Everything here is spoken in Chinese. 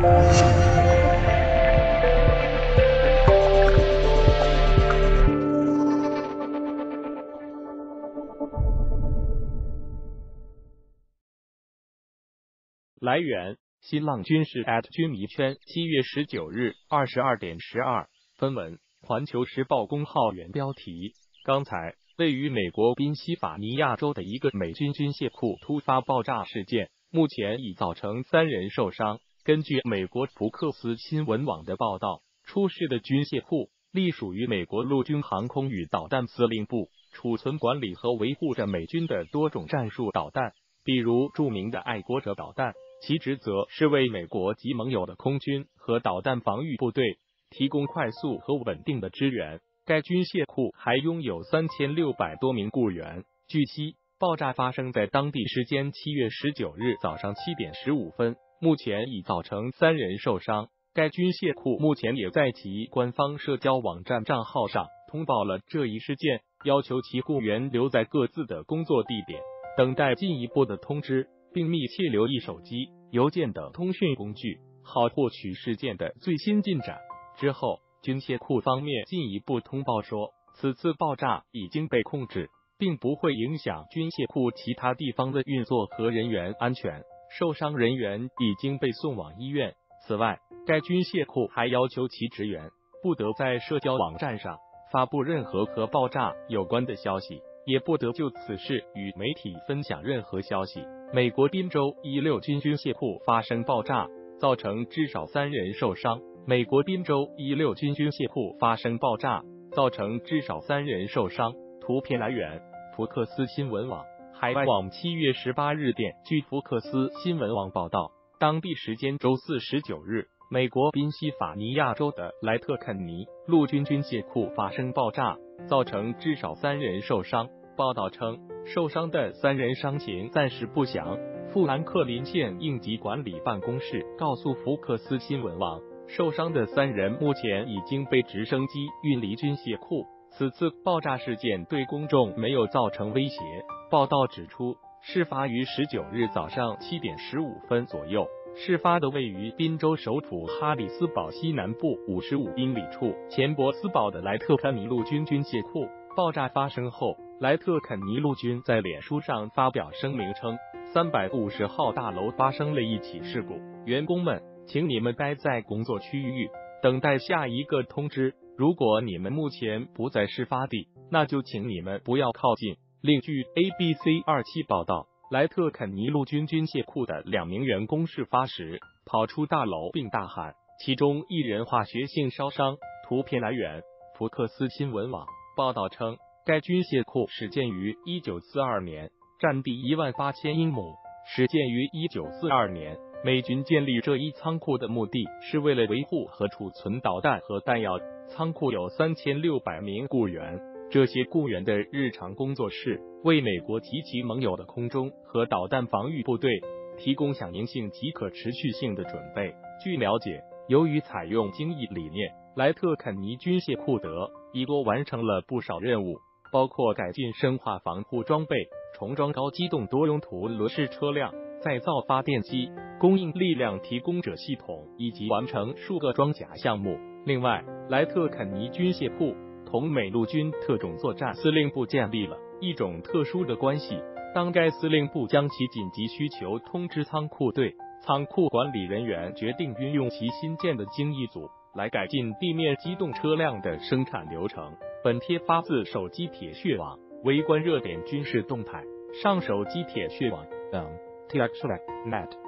来源：新浪军事军迷圈，7月19日22点12分文。环球时报公号原标题：刚才位于美国宾夕法尼亚州的一个美军军械库突发爆炸事件，目前已造成3人受伤。根据美国福克斯新闻网的报道，出事的军械库隶属于美国陆军航空与导弹司令部，储存管理和维护着美军的多种战术导弹，比如著名的爱国者导弹。其职责是为美国及盟友的空军和导弹防御部队提供快速和稳定的支援。该军械库还拥有3600多名雇员。据悉，爆炸发生在当地时间7月19日早上7点15分，目前已造成3人受伤。该军械库目前也在其官方社交网站账号上通报了这一事件，要求其雇员留在各自的工作地点，等待进一步的通知，并密切留意手机、邮件等通讯工具，好获取事件的最新进展。之后，军械库方面进一步通报说，此次爆炸已经被控制，并不会影响军械库其他地方的运作和人员安全。受伤人员已经被送往医院。此外，该军械库还要求其职员不得在社交网站上发布任何和爆炸有关的消息，也不得就此事与媒体分享任何消息。美国宾州16军军械库发生爆炸，造成至少3人受伤。美国宾州16军军械库发生爆炸，造成至少3人受伤。图片来源：福克斯新闻网。海外网7月18日电，据福克斯新闻网报道，当地时间周四19日，美国宾夕法尼亚州的莱特肯尼陆军军械库发生爆炸，造成至少3人受伤。报道称，受伤的3人伤情暂时不详。富兰克林县应急管理办公室告诉福克斯新闻网，受伤的3人目前已经被直升机运离军械库。此次爆炸事件对公众没有造成威胁。报道指出，事发于19日早上7点15分左右，事发的位于宾州首府哈里斯堡西南部55英里处前博斯堡的莱特肯尼陆军军械库。爆炸发生后，莱特肯尼陆军在脸书上发表声明称，350号大楼发生了一起事故，员工们，请你们待在工作区域，等待下一个通知。如果你们目前不在事发地，那就请你们不要靠近。另据 ABC27 报道，莱特肯尼陆军军械库的2名员工事发时跑出大楼并大喊，其中1人化学性烧伤。图片来源：福克斯新闻网。报道称，该军械库始建于1942年，占地18000英亩。始建于1942年，美军建立这一仓库的目的是为了维护和储存导弹和弹药。仓库有3600名雇员，这些雇员的日常工作是为美国及其盟友的空中和导弹防御部队提供响应性及可持续性的准备。据了解，由于采用精益理念，莱特肯尼军械库已多完成了不少任务，包括改进生化防护装备、重装高机动多用途轮式车辆、再造发电机、供应力量提供者系统，以及完成数个装甲项目。另外，莱特肯尼军械库同美陆军特种作战司令部建立了一种特殊的关系。当该司令部将其紧急需求通知仓库队，仓库管理人员决定运用其新建的精益组来改进地面机动车辆的生产流程。本贴发自手机铁血网，围观热点军事动态，上手机铁血网等 TXnet。